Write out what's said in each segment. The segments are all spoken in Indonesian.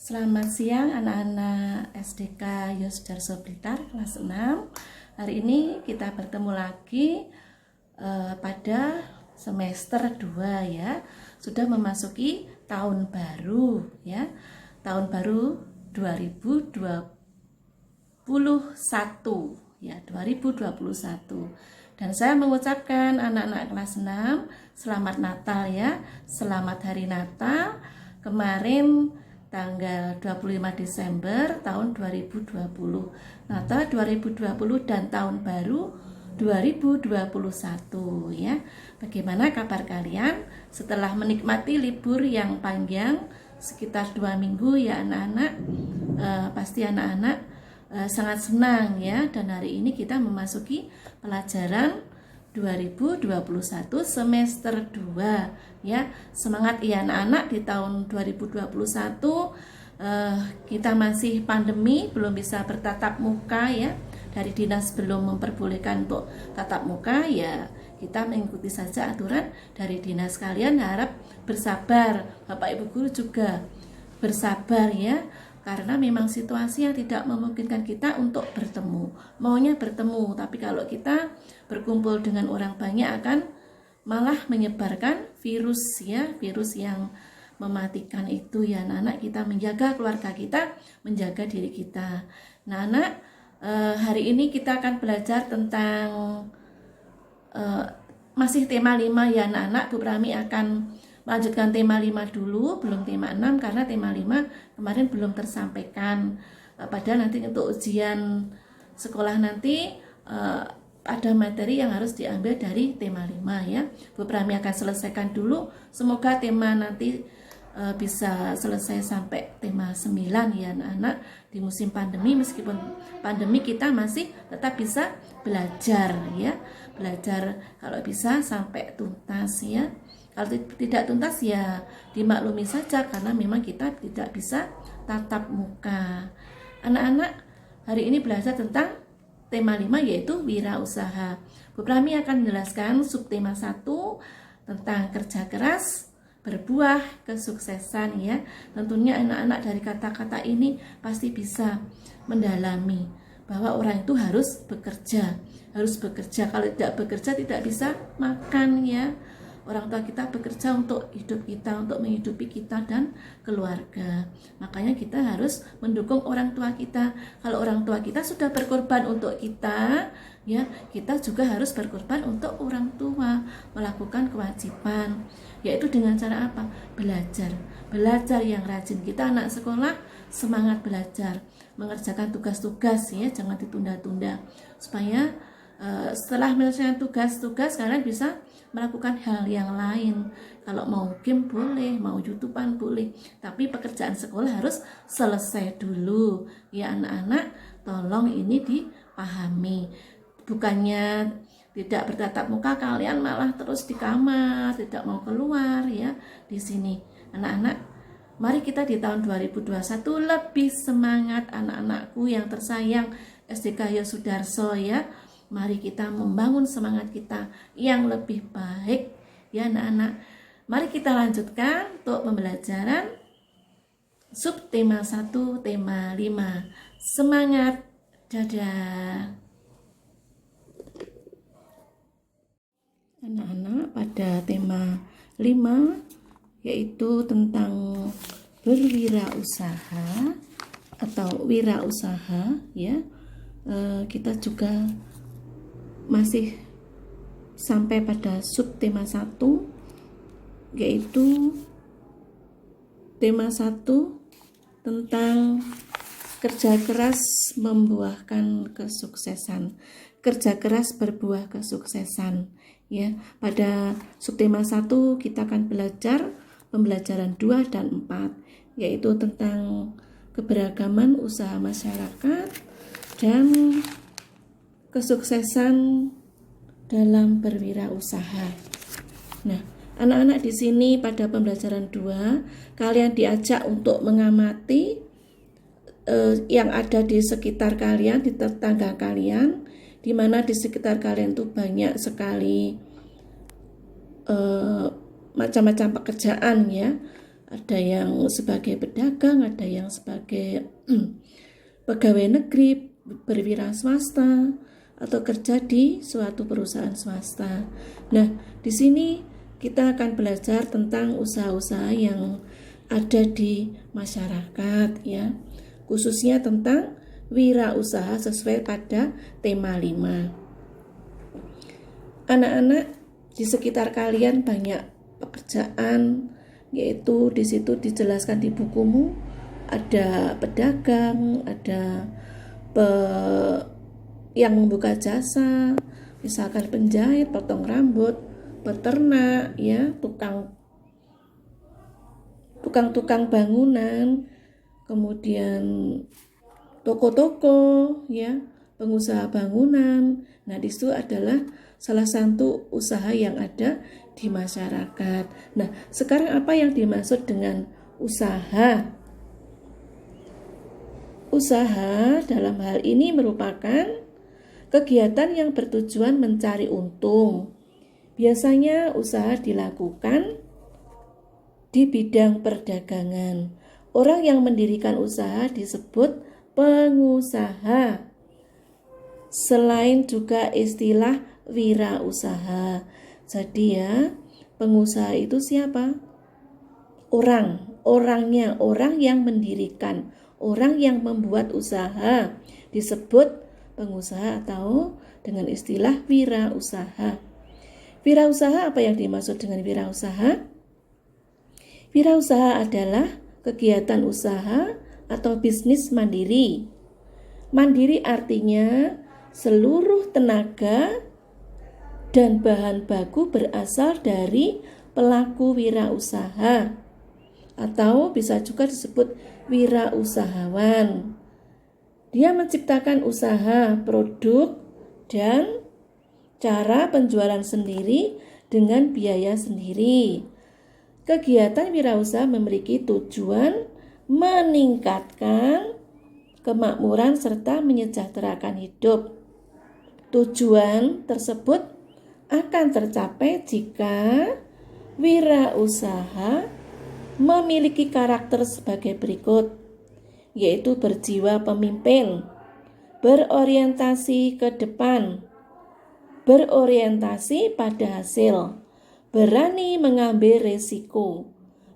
Selamat siang anak-anak SDK Yosudarso Blitar kelas 6. Hari ini kita bertemu lagi pada semester 2 ya. Sudah memasuki tahun baru ya. Tahun baru 2021 ya, 2021. Dan saya mengucapkan anak-anak kelas 6 selamat Natal ya. Selamat Hari Natal. Kemarin tanggal 25 Desember tahun 2020, Natal 2020 dan tahun baru 2021 ya. Bagaimana kabar kalian setelah menikmati libur yang panjang sekitar 2 minggu ya anak-anak? Pasti anak-anak sangat senang ya, dan hari ini kita memasuki pelajaran 2021 semester 2 ya. Semangat ya anak-anak, di tahun 2021 kita masih pandemi, belum bisa bertatap muka ya. Dari dinas belum memperbolehkan untuk tatap muka ya, kita mengikuti saja aturan dari dinas. Kalian harap bersabar, Bapak Ibu guru juga bersabar ya, karena memang situasi yang tidak memungkinkan kita untuk bertemu. Maunya bertemu, tapi kalau kita berkumpul dengan orang banyak akan malah menyebarkan virus ya, virus yang mematikan itu ya anak-anak. Kita menjaga keluarga kita, menjaga diri kita. Nah anak, hari ini kita akan belajar tentang masih tema 5 ya anak-anak. Bu Prami akan melanjutkan tema 5 dulu, belum tema 6, karena tema 5 kemarin belum tersampaikan. Padahal nanti untuk ujian sekolah nanti ada materi yang harus diambil dari tema 5 ya. Bu Prami akan selesaikan dulu. Semoga tema nanti bisa selesai sampai tema 9 ya anak-anak. Di musim pandemi, meskipun pandemi kita masih tetap bisa belajar ya. Belajar kalau bisa sampai tuntas ya. Kalau tidak tuntas ya dimaklumi saja, karena memang kita tidak bisa tatap muka. Anak-anak hari ini belajar tentang tema 5 yaitu wirausaha. Bu Prami akan menjelaskan subtema 1 tentang kerja keras berbuah kesuksesan ya. Tentunya anak-anak dari kata-kata ini pasti bisa mendalami bahwa orang itu harus bekerja. Kalau tidak bekerja tidak bisa makan ya. Orang tua kita bekerja untuk hidup kita, untuk menghidupi kita dan keluarga. Makanya kita harus mendukung orang tua kita. Kalau orang tua kita sudah berkorban untuk kita, ya, kita juga harus berkorban untuk orang tua, melakukan kewajiban, yaitu dengan cara apa? Belajar. Belajar yang rajin. Kita anak sekolah semangat belajar, mengerjakan tugas-tugas ya, jangan ditunda-tunda. Supaya setelah menyelesaikan tugas-tugas kalian bisa melakukan hal yang lain. Kalau mau game boleh, mau YouTubean boleh, tapi pekerjaan sekolah harus selesai dulu ya anak-anak. Tolong ini dipahami. Bukannya tidak bertatap muka kalian malah terus di kamar, tidak mau keluar ya. Di sini anak-anak, mari kita di tahun 2021 lebih semangat anak-anakku yang tersayang SDK Yosudarso ya. Mari kita membangun semangat kita yang lebih baik ya anak-anak. Mari kita lanjutkan untuk pembelajaran subtema 1 tema 5. Semangat, dadah. Anak-anak, pada tema 5 yaitu tentang berwirausaha atau wirausaha ya. Kita juga masih sampai pada subtema 1 yaitu tema 1 tentang kerja keras membuahkan kesuksesan. Kerja keras berbuah kesuksesan ya. Pada subtema 1 kita akan belajar pembelajaran 2 dan 4 yaitu tentang keberagaman usaha masyarakat dan kesuksesan dalam berwirausaha. Nah, anak-anak di sini pada pembelajaran 2 kalian diajak untuk mengamati yang ada di sekitar kalian, di tetangga kalian, di mana di sekitar kalian tuh banyak sekali macam-macam pekerjaan ya. ada yang sebagai pedagang, ada yang sebagai pegawai negeri, berwira swasta, atau kerja di suatu perusahaan swasta. Nah, di sini kita akan belajar tentang usaha-usaha yang ada di masyarakat ya, khususnya tentang wirausaha sesuai pada tema 5. Anak-anak, di sekitar kalian banyak pekerjaan, yaitu di situ dijelaskan di bukumu ada pedagang, ada yang membuka jasa, misalkan penjahit, potong rambut, peternak, ya, tukang bangunan, kemudian toko-toko, ya, pengusaha bangunan. Nah, di situ adalah salah satu usaha yang ada di masyarakat. Nah, sekarang apa yang dimaksud dengan usaha? Usaha dalam hal ini merupakan kegiatan yang bertujuan mencari untung. Biasanya usaha dilakukan di bidang perdagangan. Orang yang mendirikan usaha disebut pengusaha. Selain juga istilah wirausaha. Jadi ya, pengusaha itu siapa? Orangnya, orang yang mendirikan, orang yang membuat usaha disebut pengusaha atau dengan istilah wirausaha. Wirausaha, apa yang dimaksud dengan wirausaha? Wirausaha adalah kegiatan usaha atau bisnis mandiri. Mandiri artinya seluruh tenaga dan bahan baku berasal dari pelaku wirausaha, atau bisa juga disebut wirausahawan. Dia menciptakan usaha, produk, dan cara penjualan sendiri dengan biaya sendiri. Kegiatan wirausaha memiliki tujuan meningkatkan kemakmuran serta menyejahterakan hidup. Tujuan tersebut akan tercapai jika wirausaha memiliki karakter sebagai berikut, yaitu berjiwa pemimpin, berorientasi ke depan, berorientasi pada hasil, berani mengambil resiko,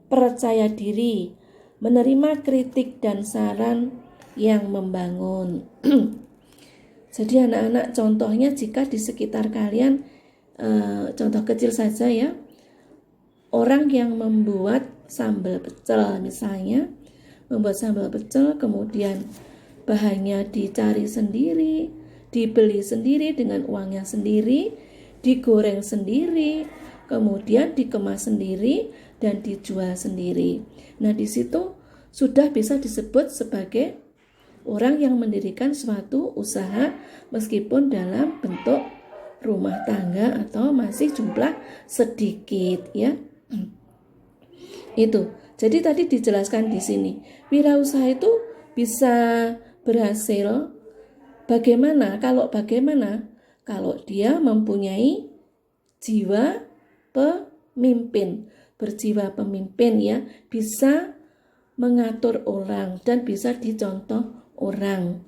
percaya diri, menerima kritik dan saran yang membangun. Jadi anak-anak, contohnya jika di sekitar kalian, contoh kecil saja ya, orang yang membuat sambal pecel misalnya, membuat sambal pecel, kemudian bahannya dicari sendiri, dibeli sendiri dengan uangnya sendiri, digoreng sendiri, kemudian dikemas sendiri dan dijual sendiri. Nah, di situ sudah bisa disebut sebagai orang yang mendirikan suatu usaha meskipun dalam bentuk rumah tangga atau masih jumlah sedikit ya. Itu. Jadi tadi dijelaskan di sini, wirausaha itu bisa berhasil bagaimana kalau dia mempunyai jiwa pemimpin, berjiwa pemimpin ya, bisa mengatur orang dan bisa dicontoh orang.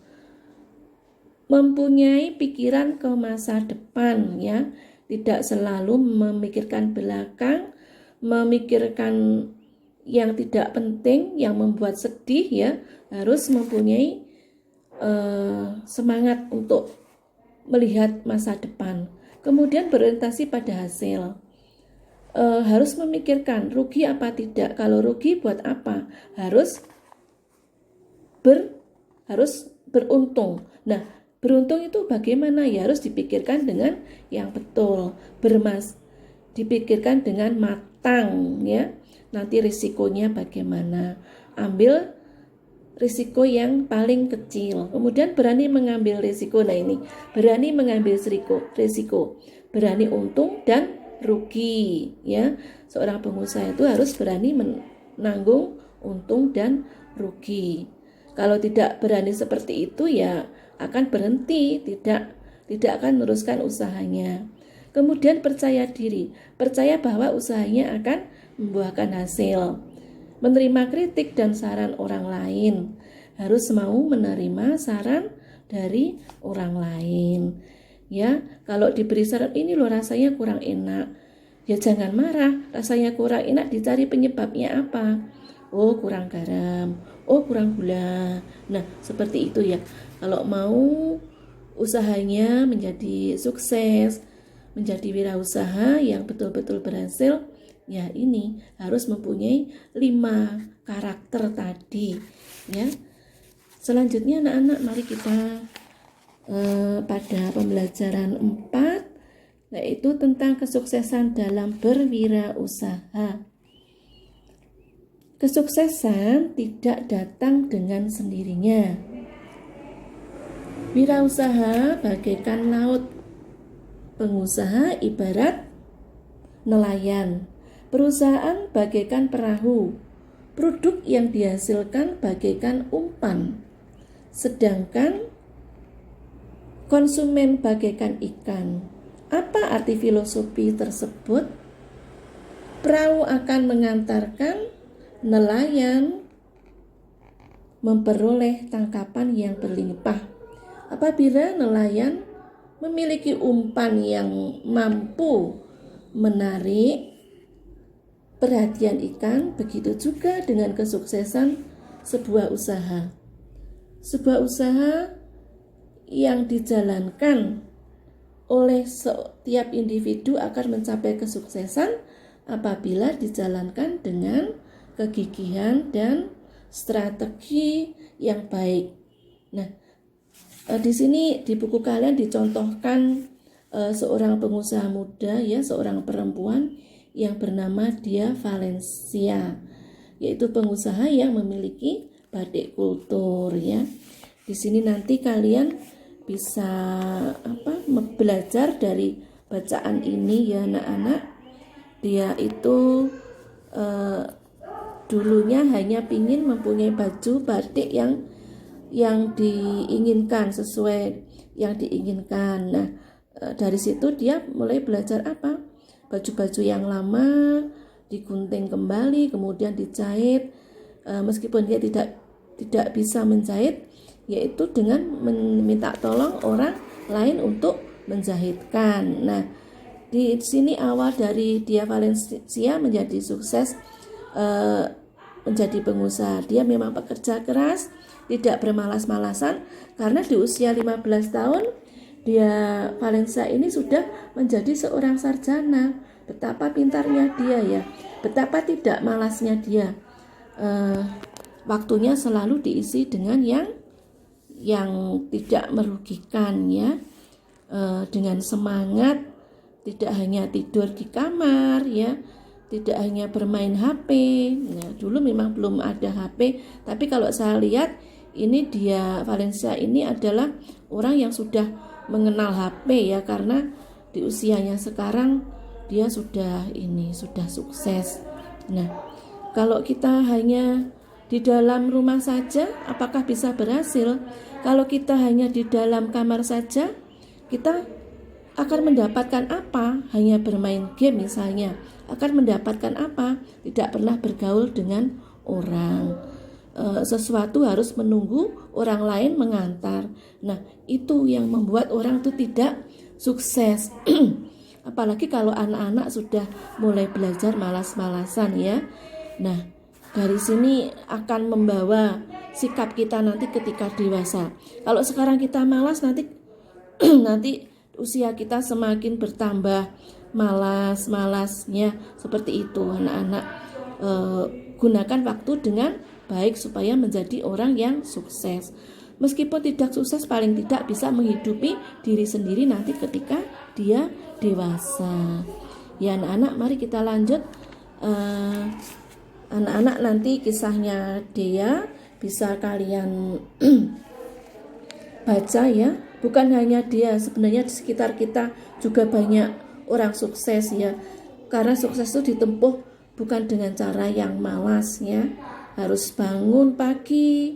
Mempunyai pikiran ke masa depan ya, tidak selalu memikirkan belakang, memikirkan yang tidak penting, yang membuat sedih ya, harus mempunyai semangat untuk melihat masa depan. Kemudian berorientasi pada hasil. Harus memikirkan rugi apa tidak. Kalau rugi buat apa? Harus beruntung. Nah, beruntung itu bagaimana? Ya harus dipikirkan dengan yang betul, dipikirkan dengan matang ya. Nanti risikonya bagaimana? Ambil risiko yang paling kecil. Kemudian berani mengambil risiko. Nah ini, berani mengambil risiko, berani untung dan rugi ya. Seorang pengusaha itu harus berani menanggung untung dan rugi. Kalau tidak berani seperti itu ya akan berhenti, tidak akan meneruskan usahanya. Kemudian percaya diri, percaya bahwa usahanya akan membuahkan hasil. menerima kritik dan saran orang lain. Harus mau menerima saran dari orang lain. Ya, kalau diberi saran ini loh rasanya kurang enak. Ya jangan marah, rasanya kurang enak dicari penyebabnya apa. Oh, kurang garam. Oh, kurang gula. Nah, seperti itu ya. Kalau mau usahanya menjadi sukses, menjadi wirausaha yang betul-betul berhasil, ya ini harus mempunyai 5 karakter tadi ya. Selanjutnya anak-anak, mari kita pada pembelajaran 4, yaitu tentang kesuksesan dalam berwirausaha. Kesuksesan tidak datang dengan sendirinya. Wirausaha bagaikan laut, pengusaha ibarat nelayan, perusahaan bagaikan perahu, produk yang dihasilkan bagaikan umpan, sedangkan konsumen bagaikan ikan. Apa arti filosofi tersebut? Perahu akan mengantarkan nelayan memperoleh tangkapan yang berlimpah. Apabila nelayan memiliki umpan yang mampu menarik perhatian ikan, begitu juga dengan kesuksesan sebuah usaha. Sebuah usaha yang dijalankan oleh setiap individu akan mencapai kesuksesan apabila dijalankan dengan kegigihan dan strategi yang baik. Nah, di sini di buku kalian dicontohkan seorang pengusaha muda ya, seorang perempuan yang bernama Dia Valencia, yaitu pengusaha yang memiliki batik kultur ya. Di sini nanti kalian bisa belajar dari bacaan ini ya anak-anak. Dia itu dulunya hanya ingin mempunyai baju batik yang diinginkan, sesuai yang diinginkan. Nah, dari situ dia mulai belajar apa? Baju-baju yang lama digunting kembali, kemudian dijahit. Meskipun dia tidak bisa menjahit, yaitu dengan meminta tolong orang lain untuk menjahitkan. Nah, di sini awal dari Dia Valencia menjadi sukses menjadi pengusaha. Dia memang pekerja keras, tidak bermalas-malasan, karena di usia 15 tahun Dia Valencia ini sudah menjadi seorang sarjana. Betapa pintarnya dia ya, betapa tidak malasnya dia. Waktunya selalu diisi dengan yang tidak merugikan ya, dengan semangat, tidak hanya tidur di kamar ya, tidak hanya bermain HP. Nah, dulu memang belum ada HP, tapi kalau saya lihat ini Dia Valencia ini adalah orang yang sudah mengenal HP ya, karena di usianya sekarang dia sudah sukses. Nah, kalau kita hanya di dalam rumah saja, apakah bisa berhasil? Kalau kita hanya di dalam kamar saja, kita akan mendapatkan apa? Hanya bermain game misalnya. Akan mendapatkan apa? Tidak pernah bergaul dengan orang. Sesuatu harus menunggu orang lain mengantar. Nah, itu yang membuat orang itu tidak sukses. Apalagi kalau anak-anak sudah mulai belajar malas-malasan ya. Nah, dari sini akan membawa sikap kita nanti ketika dewasa. Kalau sekarang kita malas, nanti usia kita semakin bertambah malas-malasnya. Seperti itu anak-anak. Gunakan waktu dengan baik supaya menjadi orang yang sukses. Meskipun tidak sukses, paling tidak bisa menghidupi diri sendiri nanti ketika dia dewasa. Ya anak-anak, mari kita lanjut. Anak-anak nanti kisahnya dia bisa kalian baca ya. Bukan hanya dia, sebenarnya di sekitar kita juga banyak orang sukses ya. Karena sukses itu ditempuh bukan dengan cara yang malas ya. Harus bangun pagi,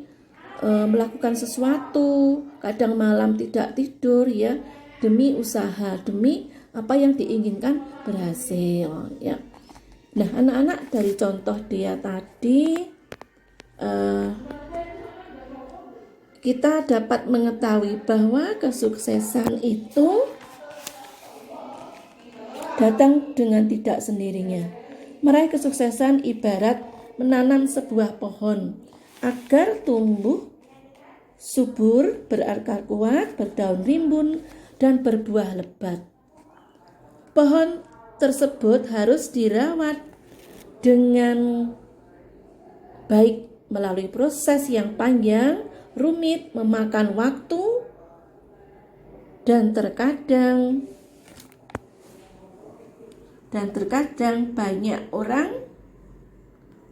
melakukan sesuatu, kadang malam tidak tidur ya, demi usaha, demi apa yang diinginkan berhasil ya. Nah, anak-anak, dari contoh dia tadi kita dapat mengetahui bahwa kesuksesan itu datang dengan tidak sendirinya. Meraih kesuksesan ibarat menanam sebuah pohon agar tumbuh subur, berakar kuat, berdaun rimbun, dan berbuah lebat. Pohon tersebut harus dirawat dengan baik melalui proses yang panjang, rumit, memakan waktu, dan terkadang banyak orang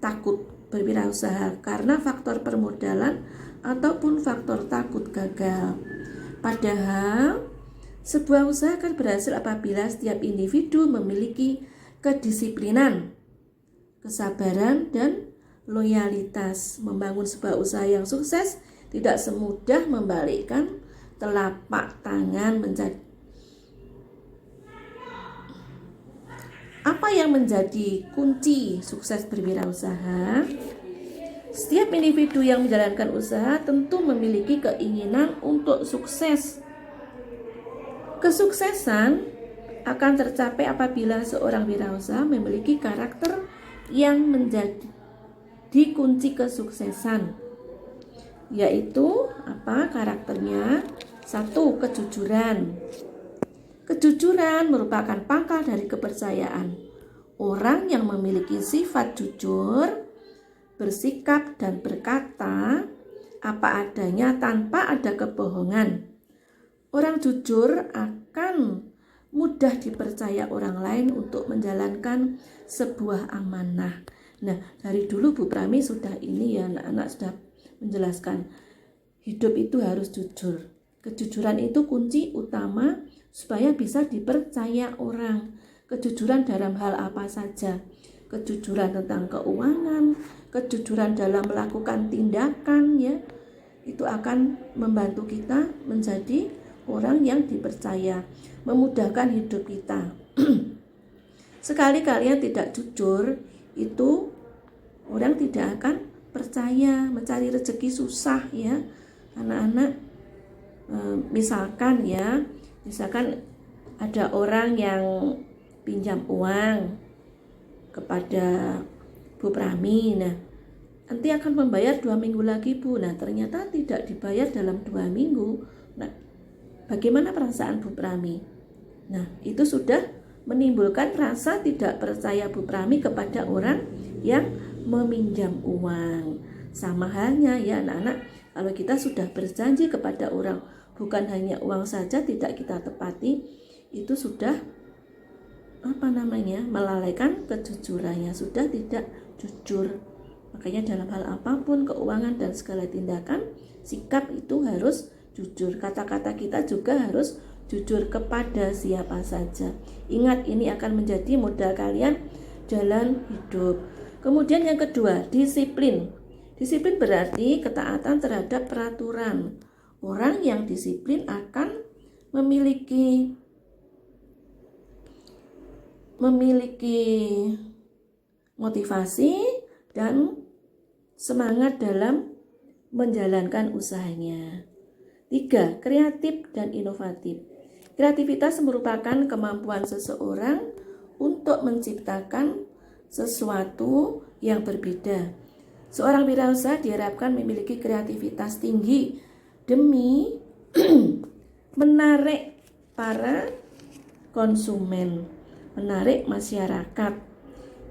takut berwirausaha karena faktor permodalan ataupun faktor takut gagal. Padahal sebuah usaha akan berhasil apabila setiap individu memiliki kedisiplinan, kesabaran, dan loyalitas. Membangun sebuah usaha yang sukses tidak semudah membalikkan telapak tangan menjadi. Apa yang menjadi kunci sukses berwirausaha? Setiap individu yang menjalankan usaha tentu memiliki keinginan untuk sukses. Kesuksesan akan tercapai apabila seorang wirausaha memiliki karakter yang menjadi kunci kesuksesan, yaitu apa karakternya? 1. Kejujuran. Kejujuran merupakan pangkal dari kepercayaan. Orang yang memiliki sifat jujur, bersikap dan berkata apa adanya tanpa ada kebohongan. Orang jujur akan mudah dipercaya orang lain untuk menjalankan sebuah amanah. Nah, dari dulu Bu Prami sudah ini ya anak-anak sudah menjelaskan hidup itu harus jujur. Kejujuran itu kunci utama supaya bisa dipercaya orang. Kejujuran dalam hal apa saja? Kejujuran tentang keuangan, kejujuran dalam melakukan tindakan ya. Itu akan membantu kita menjadi orang yang dipercaya, memudahkan hidup kita. Sekali kalian tidak jujur, itu orang tidak akan percaya. Mencari rezeki susah ya anak-anak. Misalkan ada orang yang pinjam uang kepada Bu Prami. Nah, nanti akan membayar 2 minggu lagi Bu. Nah, ternyata tidak dibayar dalam 2 minggu. Nah, bagaimana perasaan Bu Prami? Nah, itu sudah menimbulkan rasa tidak percaya Bu Prami kepada orang yang meminjam uang. Sama halnya ya anak-anak, kalau kita sudah berjanji kepada orang, bukan hanya uang saja tidak kita tepati, itu sudah melalaikan kejujurannya, sudah tidak jujur. Makanya dalam hal apapun, keuangan dan segala tindakan, sikap itu harus jujur. Kata-kata kita juga harus jujur kepada siapa saja. Ingat, ini akan menjadi modal kalian jalan hidup. Kemudian yang kedua, disiplin. Disiplin berarti ketaatan terhadap peraturan. Orang yang disiplin akan memiliki motivasi dan semangat dalam menjalankan usahanya. 3. Kreatif dan inovatif. Kreativitas merupakan kemampuan seseorang untuk menciptakan sesuatu yang berbeda. Seorang wirausaha diharapkan memiliki kreativitas tinggi demi menarik para konsumen, menarik masyarakat.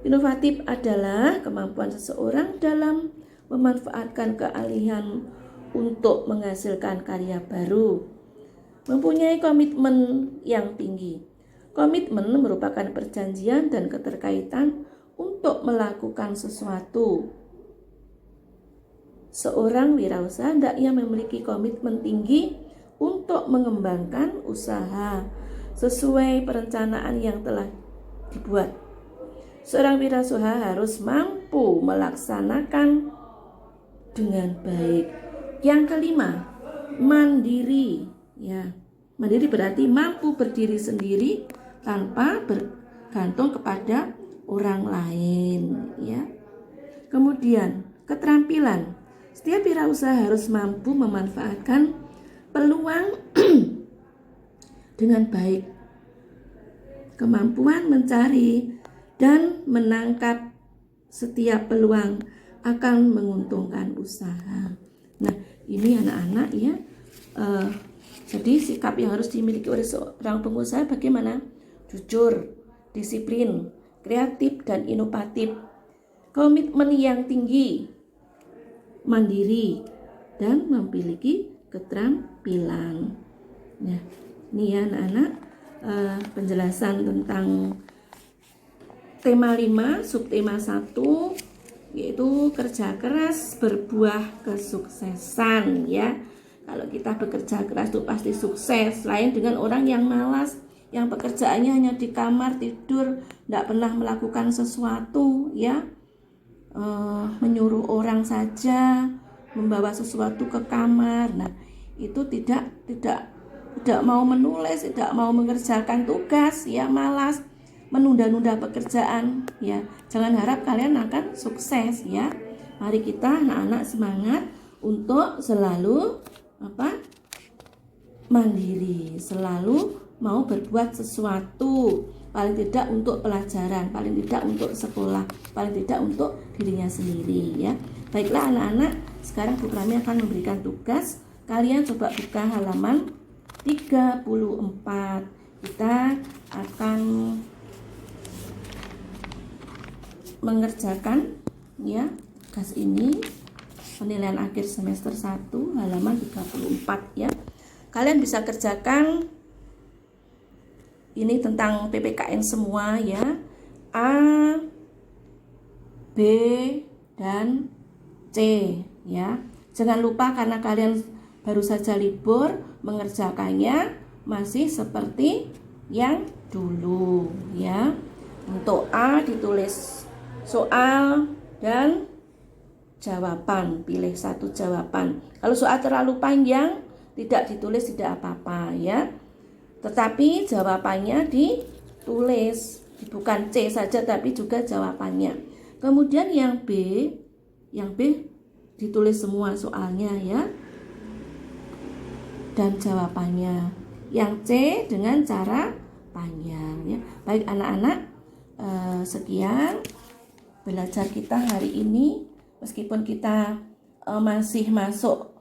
Inovatif adalah kemampuan seseorang dalam memanfaatkan keahlian untuk menghasilkan karya baru. Mempunyai komitmen yang tinggi. Komitmen merupakan perjanjian dan keterkaitan untuk melakukan sesuatu. Seorang wirausaha hendaknya memiliki komitmen tinggi untuk mengembangkan usaha sesuai perencanaan yang telah dibuat. Seorang wirausaha harus mampu melaksanakan dengan baik. Yang kelima, mandiri. Ya, mandiri berarti mampu berdiri sendiri tanpa bergantung kepada orang lain, ya. Kemudian keterampilan. Setiap wirausaha harus mampu memanfaatkan peluang dengan baik. Kemampuan mencari dan menangkap setiap peluang akan menguntungkan usaha. Nah, ini anak-anak ya. Jadi sikap yang harus dimiliki oleh seorang pengusaha bagaimana? Jujur, disiplin, kreatif dan inovatif, komitmen yang tinggi, mandiri, dan memiliki keterampilan. Nah, ini ya anak-anak penjelasan tentang tema 5, subtema 1, yaitu kerja keras berbuah kesuksesan ya. Kalau kita bekerja keras itu pasti sukses. Lain dengan orang yang malas, yang pekerjaannya hanya di kamar tidur, tidak pernah melakukan sesuatu ya, menyuruh orang saja, membawa sesuatu ke kamar. Nah, itu tidak mau menulis, tidak mau mengerjakan tugas ya, malas, menunda-nunda pekerjaan ya. Jangan harap kalian akan sukses ya. Mari kita anak-anak semangat untuk selalu mandiri, selalu mau berbuat sesuatu, paling tidak untuk pelajaran, paling tidak untuk sekolah, paling tidak untuk dirinya sendiri ya. Baiklah anak-anak, sekarang Bu Prami akan memberikan tugas. Kalian coba buka halaman 34. Kita akan mengerjakan ya tugas ini, penilaian akhir semester 1 halaman 34 ya. Kalian bisa kerjakan ini tentang PPKN semua ya. A, B, dan C ya. Jangan lupa karena kalian baru saja libur, mengerjakannya masih seperti yang dulu ya. Untuk A ditulis soal dan jawaban, pilih satu jawaban. Kalau soal terlalu panjang tidak ditulis tidak apa-apa ya. Tetapi jawabannya ditulis, bukan C saja tapi juga jawabannya. Kemudian yang B ditulis semua soalnya ya dan jawabannya. Yang C dengan cara panjang ya. Baik anak-anak, sekian belajar kita hari ini. Meskipun kita masih masuk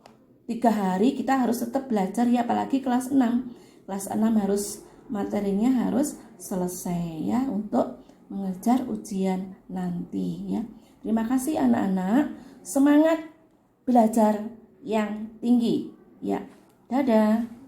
3 hari, kita harus tetap belajar ya, apalagi kelas 6. Kelas 6 harus materinya harus selesai ya untuk mengejar ujian nanti ya. Terima kasih anak-anak. Semangat belajar yang tinggi ya. Dadah.